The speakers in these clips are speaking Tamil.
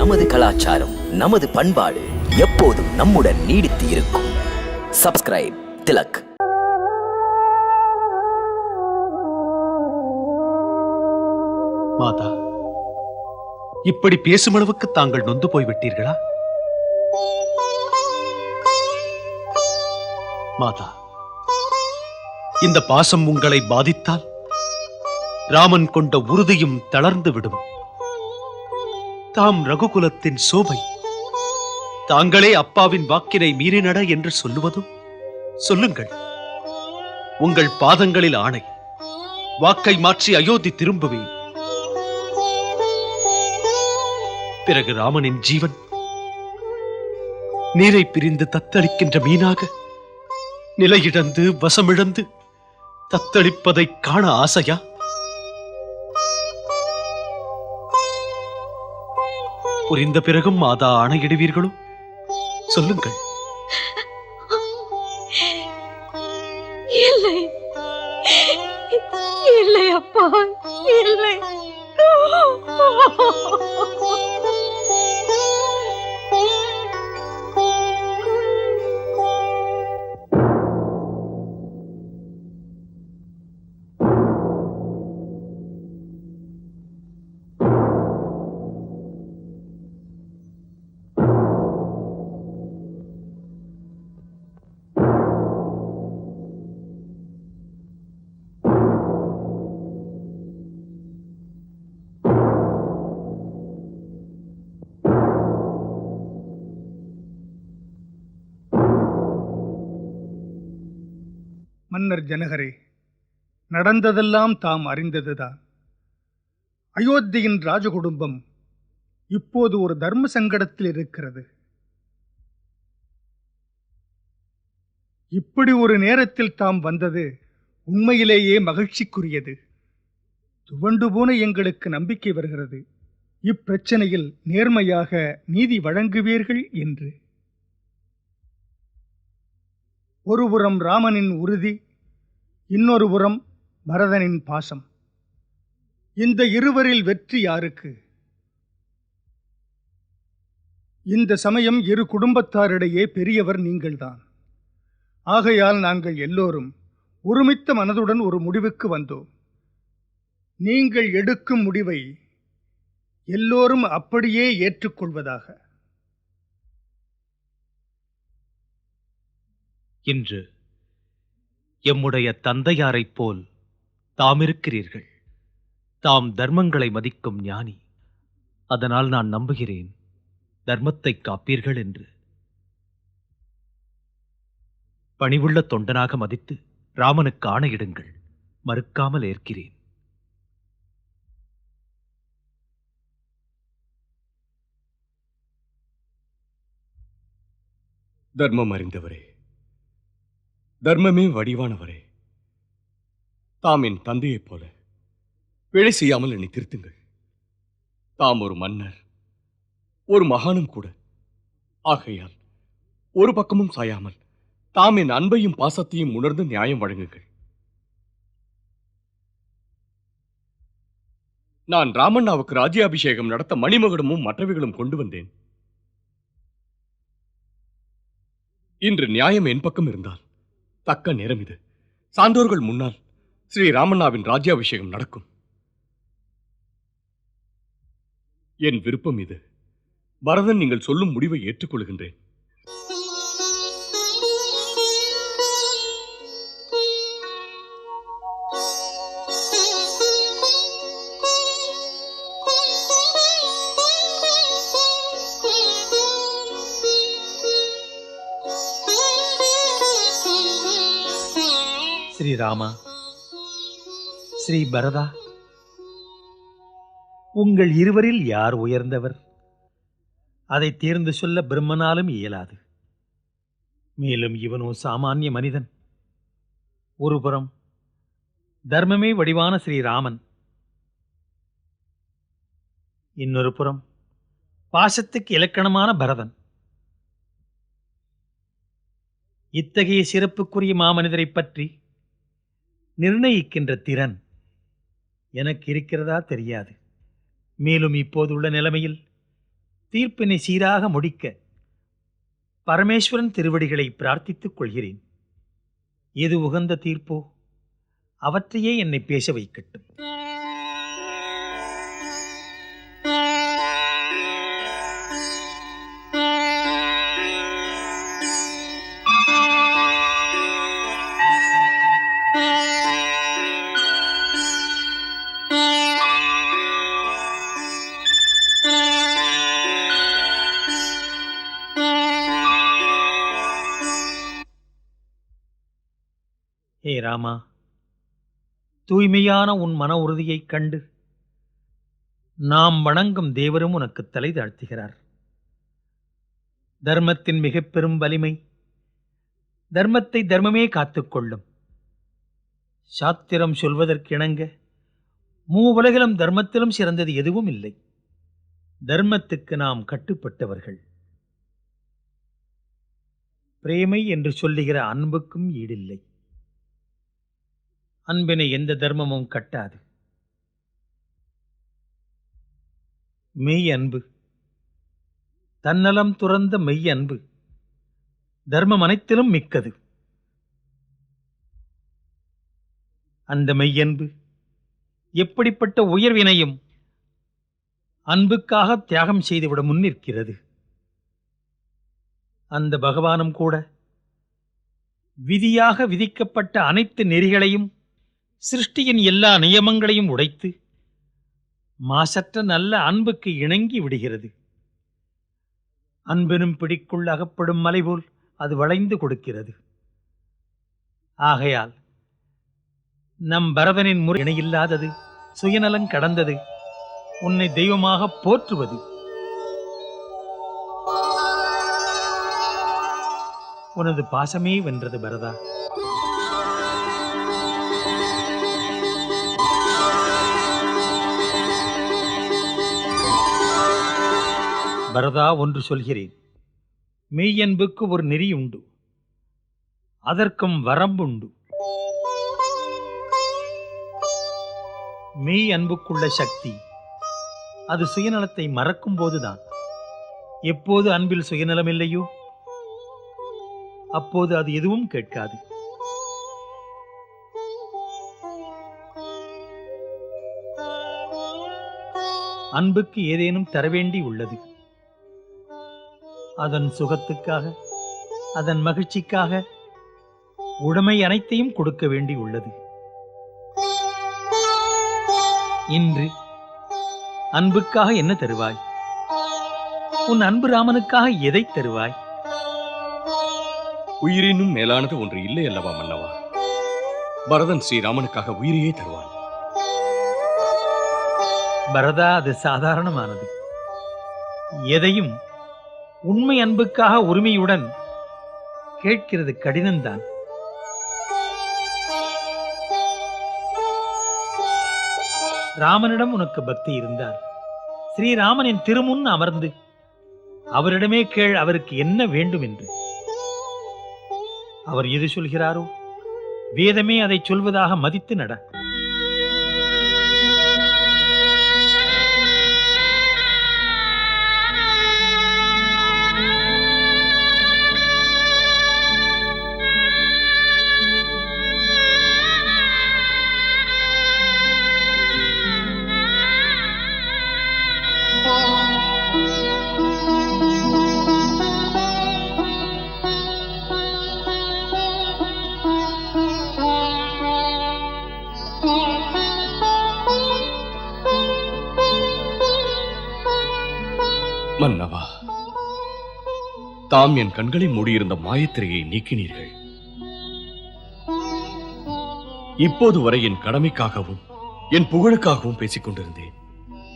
நமது கலாச்சாரம், நமது பண்பாடு எப்போதும் நம்முடன் நீடித்து இருக்கும். சப்ஸ்கிரைப் திலக். மாதா, இப்படி பேசும் அளவுக்கு தாங்கள் நொந்து போய்விட்டீர்களா? மாதா, இந்த பாசம் உங்களை பாதித்தால் ராமன் கொண்ட உறுதியும் தளர்ந்து விடும். தாம் ரகுகுலத்தின் சோபை, தாங்களே அப்பாவின் வாக்கினை மீறினட என்று சொல்லுவதும். சொல்லுங்கள், உங்கள் பாதங்களில் ஆணை, வாக்கை மாற்றி அயோத்தி திரும்புவேன். பிறகு ராமனின் ஜீவன் நீரை பிரிந்து தத்தளிக்கின்ற மீனாக நிலையிழந்து வசமிழந்து தத்தளிப்பதை காண ஆசையா? புரிந்த பிறகும் மாதா ஆணையிடுவீர்களோ? சொல்லுங்கள். இல்லை, இல்லை அப்பா, இல்லை. மன்னர் ஜனகரே, நடந்ததெல்லாம் தாம் அறிந்ததுதான். அயோத்தியின் ராஜகுடும்பம் இப்போது ஒரு தர்ம சங்கடத்தில் இருக்கிறது. இப்படி ஒரு நேரத்தில் தாம் வந்தது உண்மையிலேயே மகிழ்ச்சிக்குரியது. துவண்டு போன எங்களுக்கு நம்பிக்கை வருகிறது, இப்பிரச்சனையில் நேர்மையாக நீதி வழங்குவீர்கள் என்று. ஒருபுறம் ராமனின் உறுதி, இன்னொரு புறம் பரதனின் பாசம். இந்த இருவரில் வெற்றி யாருக்கு? இந்த சமயம் இரு குடும்பத்தாரிடையே பெரியவர் நீங்கள்தான். ஆகையால் நாங்கள் எல்லோரும் ஒருமித்த மனதுடன் ஒரு முடிவுக்கு வந்தோம். நீங்கள் எடுக்கும் முடிவை எல்லோரும் அப்படியே ஏற்றுக்கொள்வதாக. இன்று எம்முடைய தந்தையாரைப் போல் தாம் இருக்கிறீர்கள். தாம் தர்மங்களை மதிக்கும் ஞானி. அதனால் நான் நம்புகிறேன் தர்மத்தை காப்பீர்கள் என்று. பணிவுள்ள தொண்டனாக மதித்து ராமனுக்கு ஆணையிடுங்கள். மறுக்காமல் ஏற்கிறேன். தர்மம் அறிந்தவரே, தர்மமே வடிவானவரே, தாம் என் தந்தையைப் போல பிழை செய்யாமல் என்னை திருத்துங்கள். தாம் ஒரு மன்னர், ஒரு மகானும் கூட. ஆகையால் ஒரு பக்கமும் சாயாமல் தாம் என் அன்பையும் பாசத்தையும் உணர்ந்து நியாயம் வழங்குங்கள். நான் ராமண்ணாவுக்கு ராஜ்யாபிஷேகம் நடத்த மணிமகுடமும் மற்றவைகளும் கொண்டு வந்தேன். இன்று நியாயம் என் பக்கம் இருந்தால் தக்க நேரம் இது. சான்றோர்கள் முன்னால் ஸ்ரீ ராமண்ணாவின் ராஜ்யாபிஷேகம் நடக்கும். என் விருப்பம் இது. பரதன், நீங்கள் சொல்லும் முடிவை ஏற்றுக்கொள்கின்றேன். ஸ்ரீராமா, ஸ்ரீ பரதா, உங்கள் இருவரில் யார் உயர்ந்தவர்? அதை தேர்ந்து சொல்ல பிரம்மனாலும் இயலாது. மேலும் இவனோ சாமானிய மனிதன். ஒருபுறம் தர்மமே வடிவான ஸ்ரீராமன், இன்னொரு புறம் பாசத்துக்கு இலக்கணமான பரதன். இத்தகைய சிறப்புக்குரிய மாமனிதரை பற்றி நிர்ணயிக்கின்ற திறன் எனக்கு இருக்கிறதா தெரியாது. மேலும் இப்போதுள்ள நிலைமையில் தீர்ப்பினை சீராக முடிக்க பரமேஸ்வரன் திருவடிகளை பிரார்த்தித்துக் கொள்கிறேன். எது உகந்த தீர்ப்போ அவற்றையே என்னை பேச வைக்கட்டும். ஹே ராமா, தூய்மையான உன் மன உறுதியைக் கண்டு நாம் வணங்கும் தேவரும் உனக்கு தலை தாழ்த்துகிறார். தர்மத்தின் மிகப் பெரும் வலிமை தர்மத்தை தர்மமே காத்துக்கொள்ளும். சாத்திரம் சொல்வதற்கிணங்க மூவுலகிலும் தர்மத்திலும் சிறந்தது எதுவும் இல்லை. தர்மத்துக்கு நாம் கட்டுப்பட்டவர்கள். பிரேமை என்று சொல்லுகிற அன்புக்கும் ஈடில்லை. அன்பினை எந்த தர்மமும் கட்டாது. மெய் அன்பு, தன்னலம் துறந்த மெய் அன்பு தர்மம் அனைத்திலும் மிக்கது. அந்த மெய்யன்பு எப்படிப்பட்ட உயர்வினையும் அன்புக்காக தியாகம் செய்துவிட முன்னிற்கிறது. அந்த பகவானும் கூட விதியாக விதிக்கப்பட்ட அனைத்து நெறிகளையும் சிருஷ்டியின் எல்லா நியமங்களையும் உடைத்து மாசற்ற நல்ல அன்புக்கு இணங்கி விடுகிறது. அன்பெனும் பிடிக்குள் அகப்படும் மலை போல் அது வளைந்து கொடுக்கிறது. ஆகையால் நம் பரதனின் முறை இணையில்லாதது, சுயநலம் கடந்தது, உன்னை தெய்வமாக போற்றுவது. உனது பாசமே வென்றது பரதா. பரதா, ஒன்று சொல்கிறேன். மெய்யன்புக்கு ஒரு நெறி உண்டு, அதற்கும் வரம்புண்டு. மெய் அன்புக்குள்ள சக்தி அது சுயநலத்தை மறக்கும் போதுதான். எப்போது அன்பில் சுயநலம் இல்லையோ அப்போது அது எதுவும் கேட்காது. அன்புக்கு ஏதேனும் தரவேண்டி உள்ளது. அதன் சுகத்துக்காக, அதன் மகிழ்ச்சிக்காக உடைமை அனைத்தையும் கொடுக்க வேண்டி உள்ளது. இன்று அன்புக்காக என்ன தருவாய்? உன் அன்பு ராமனுக்காக எதை தருவாய்? உயிரினும் மேலானது ஒன்று இல்லை அல்லவா மன்னவா? பரதன் ஸ்ரீராமனுக்காக உயிரையே தருவான். பரதா, அது சாதாரணமானது. எதையும் உண்மை அன்புக்காக உரிமையுடன் கேட்கிறது கடினம்தான். ராமனிடம் உனக்கு பக்தி இருந்தால் ஸ்ரீராமனின் திருமுன் அமர்ந்து அவரிடமே கேள், அவருக்கு என்ன வேண்டும் என்று. அவர் எது சொல்கிறாரோ வேதமே அதை சொல்வதாக மதித்து நட. மன்னவா, தாம் என் கண்களை மூடியிருந்த மாயத்திரையை நீக்கினீர்கள். இப்போது வரை என் கடமைக்காகவும் என் புகழுக்காகவும் பேசிக் கொண்டிருந்தேன்.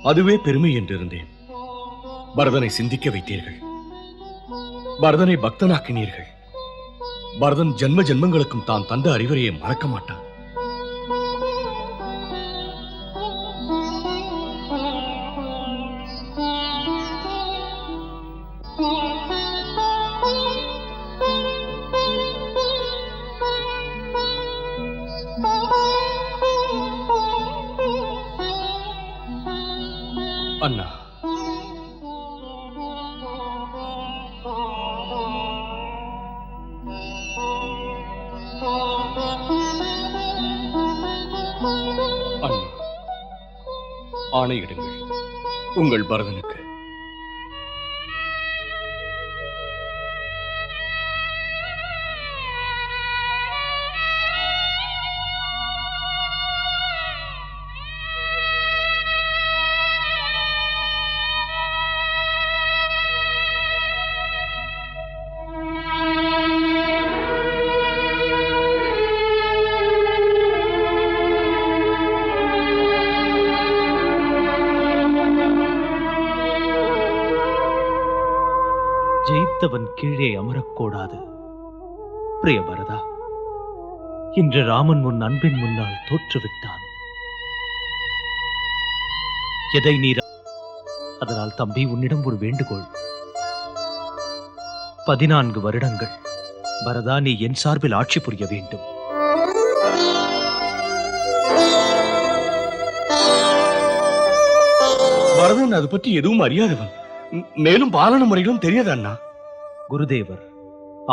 அதுவே பெருமை என்றிருந்தேன். பரதனை சிந்திக்க வைத்தீர்கள். பரதனை பக்தனாக்கினீர்கள். பரதன் ஜென்ம ஜென்மங்களுக்கும் தான் தந்த அறிவுரையை மறக்க மாட்டான். அண்ணா, ஆணையிடுங்கள் உங்கள் பரதனுக்கு. ஜெயித்தவன் கீழே அமரக்கூடாது. பிரிய பரதா, இன்று ராமன் உன் அன்பின் முன்னால் தோற்றுவிட்டான். எதை நீர் அதனால் தம்பி உன்னிடம் ஒரு வேண்டுகோள். 14 வருடங்கள் பரதா நீ என் சார்பில் ஆட்சி புரிய வேண்டும். பரதன் அது பற்றி எதுவும் அறியாதவன். மேலும் பாலன முறைகளும் தெரியாது அண்ணா. குருதேவர்,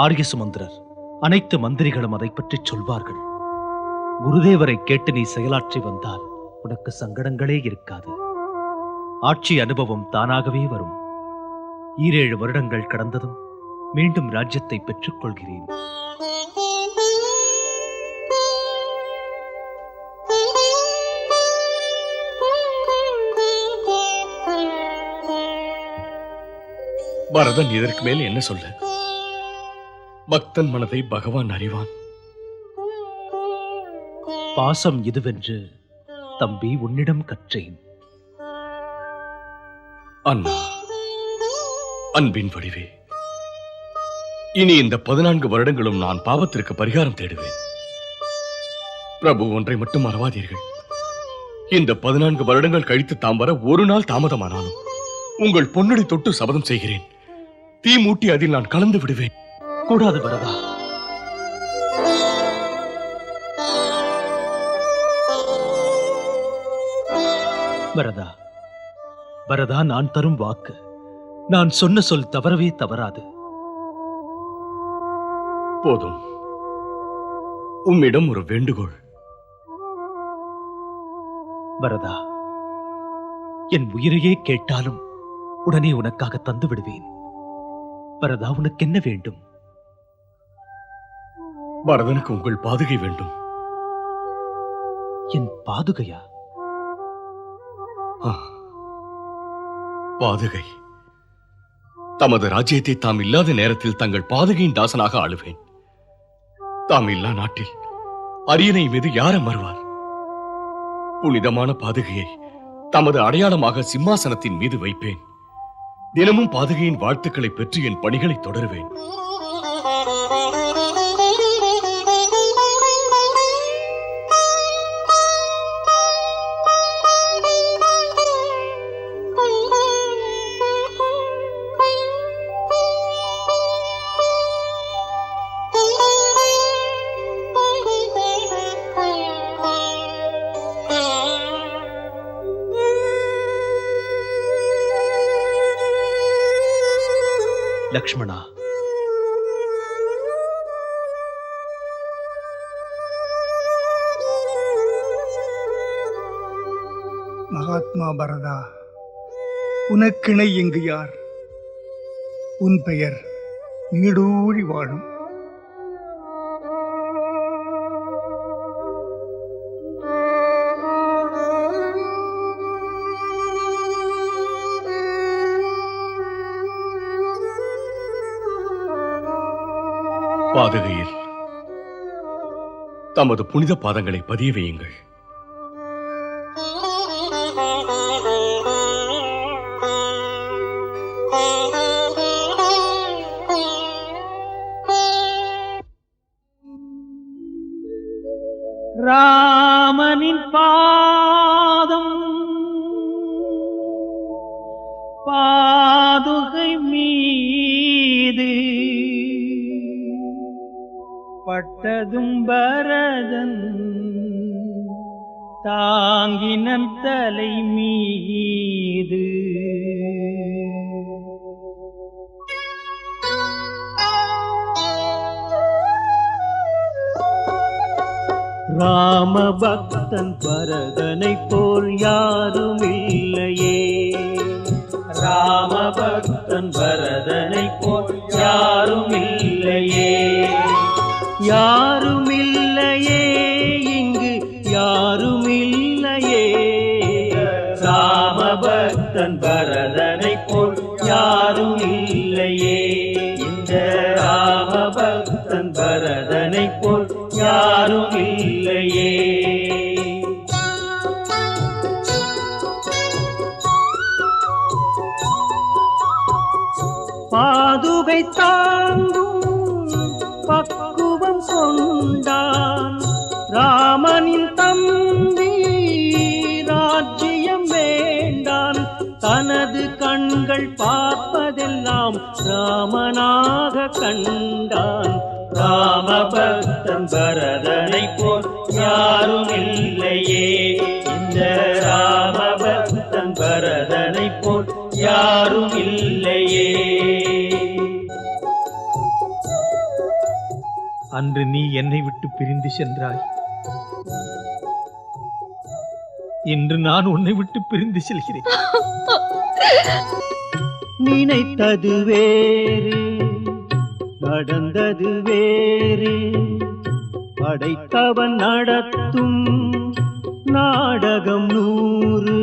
ஆரிய சுமந்திரர், அனைத்து மந்திரிகளும் அதை பற்றி சொல்வார்கள். குருதேவரை கேட்டு நீ செயலாற்றி வந்தால் உனக்கு சங்கடங்களே இருக்காது. ஆட்சி அனுபவம் தானாகவே வரும். 7 வருடங்கள் கடந்ததும் மீண்டும் ராஜ்யத்தை பெற்றுக் கொள்கிறேன். பரதன் இதற்கு மேல் என்ன சொல்ல? பக்தன் மனதை பகவான் அறிவான். பாசம் இதுவென்று தம்பி உன்னிடம் கற்றேன். அண்ணா, அன்பின் வடிவே, இனி இந்த 14 வருடங்களும் நான் பாவத்திற்கு பரிகாரம் தேடுவேன். பிரபு, ஒன்றை மட்டும் மறவாதீர்கள். இந்த 14 வருடங்கள் கழித்து தாம் வர ஒரு நாள் தாமதமானாலும் உங்கள் பொன்னடி தொட்டு சபதம் செய்கிறேன், தீ மூட்டி அதில் நான் கலந்து விடுவேன். கூடாது பரதா. பரதா, பரதா, நான் தரும் வாக்கு. நான் சொன்ன சொல் தவறவே தவறாது. போதும், உம்மிடம் ஒரு வேண்டுகோள். பரதா, என் உயிரையே கேட்டாலும் உடனே உனக்காக தந்து விடுவேன். பரதா, உனக்கு என்ன வேண்டும்? பரதனுக்கு உங்கள் பாதுகை வேண்டும். என் பாதுகையா? பாதுகை. தமது ராஜ்யத்தை தாம் இல்லாத நேரத்தில் தங்கள் பாதுகையின் தாசனாக ஆளுவேன். தாம் இல்லா நாட்டில் அரியணை மீது யார் அமர்வார்? புனிதமான பாதுகையை தமது அடையாளமாக சிம்மாசனத்தின் மீது வைப்பேன். தினமும் பாதுகையின் வாழ்த்துக்களை பெற்று என் பணிகளை தொடருவேன். லக்ஷ்மணா, மகாத்மா பரதா, உனக்கிணை இங்கு யார்? உன் பெயர் நீடூழி வாழும். பாதுகையில் தமது புனித பாதங்களை பதிய வையுங்கள். ராமனின் பாதம் பாதுகை மீது பட்டதும் பரதன் தாங்கினன் தலை மீது. ராம பக்தன் பரதனை போல் யாரும் இல்லையே. ராம பக்தன் பரதனை போல் யாரும் இல்லையே. யாரும் இல்லையே, இங்கு யாரும் இல்லையே. ராம பக்தன் பரதனை போல் யாரும் இல்லையே. இந்த ராம பக்தன் பரதனை போல் யாரும் இல்லையே. பாதுகை தாங்கும் பக்குவம் கொண்டான் ராமனின் தம்பி. ராஜ்யம் வேண்டான், தனது கண்கள் பார்ப்பதெல்லாம் ராமனாக கண்டான். ராம பக்தன் பரதனை போல் யாரும் இல்லையே. இந்த ராம பக்தன் பரதனை போல் யாரும் இல்லையே. அன்று நீ என்னை விட்டு பிரிந்து சென்றாய். இன்று நான் உன்னை விட்டு பிரிந்து செல்கிறேன். நினைத்தது வேறு, நடந்தது வேறு. படைத்தவன் நடத்தும் நாடகம் 100.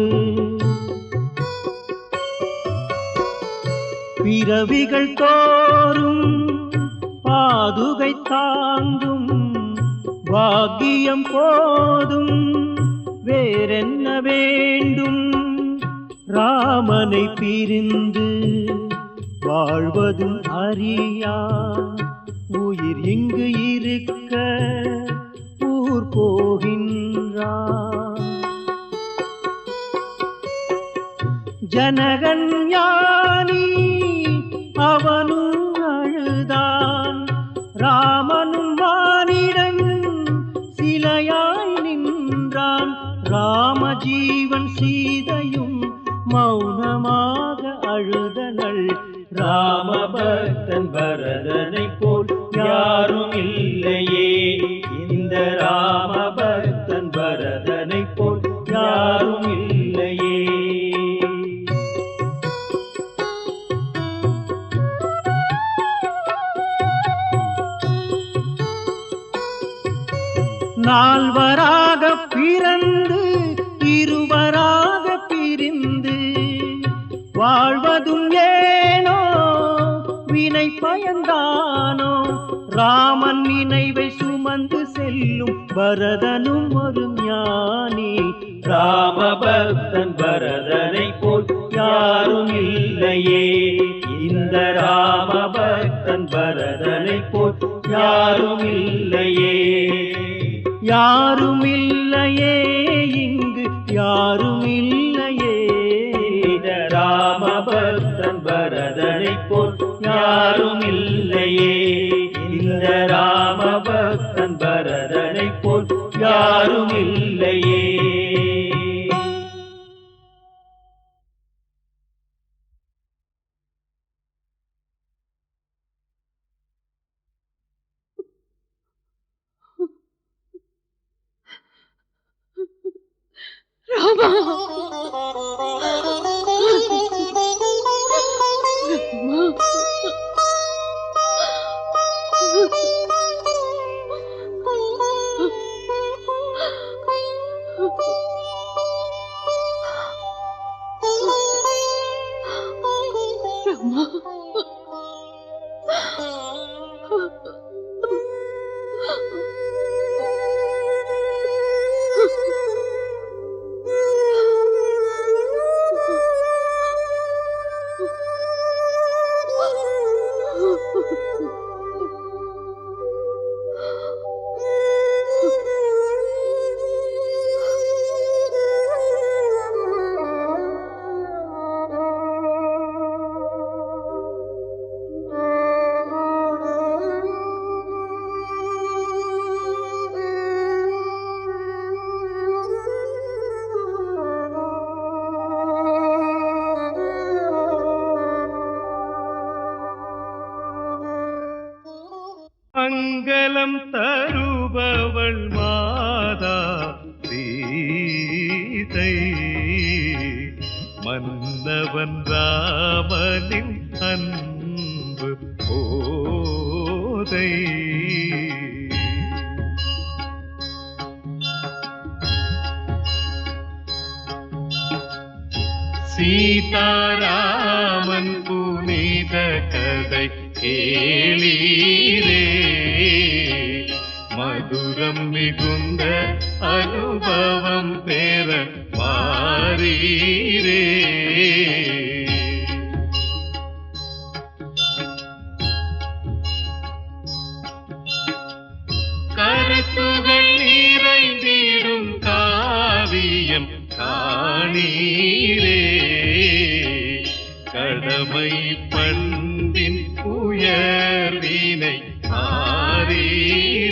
பிறவிகள் தோறும் பாதுகை தாங்கும் பாக்கியம் போதும். வேறென்ன வேண்டும்? ராமனை பிரிந்து வாழ்வதும் அறியா உயிர் இங்கு இருக்க ஊர் போகின்றான். ஜனகன் ஞானி, அவனும் அழுதான். ராமனும் வானிடன் சிலையாய் நின்றான். ராமஜீவன் சீதையும் மௌனமாக அழுதனள். ராம பக்தன் பரதனை போல் யாரும் இல்லையே. இந்த ராம பக்தன் பரதனை போல் யாரும் இல்லையே. நால்வராக பிறந்து இருவராக பிரிந்து வாழ்வதும் ஏனோ வினை பயந்தானோ. ராமன் நினைவை சுமந்து செல்லும் பரதனும் ஒரு ஞானி. ராம பக்தன் பரதனை போல் யாரும் இல்லையே. இந்த ராம பக்தன் பரதனை போல் யாரும் இல்லையே. யாரும் இல்லையே, இங்கு யாரும் இல்லையே. இந்த ராம பக்தன் பரதனை போல் யாரும் இல்லையே. இந்த ராம பக்தன் பரதனை போல் யாரும் இல்லையே. ராமா, மங்களம் தருபவள் மாதா சீதை, மன்னவன் ராமனின் அன்பு போதை. சீதாராமன் புனித கதை கேளீரே, மதுரம் மிகுந்த அனுபவம் பெற மாறீரே. கருத்துகள் நிறைந்திடும் காவியம் காணீரே, கடமை பண்பின் உயர்வினை ஆரீரே.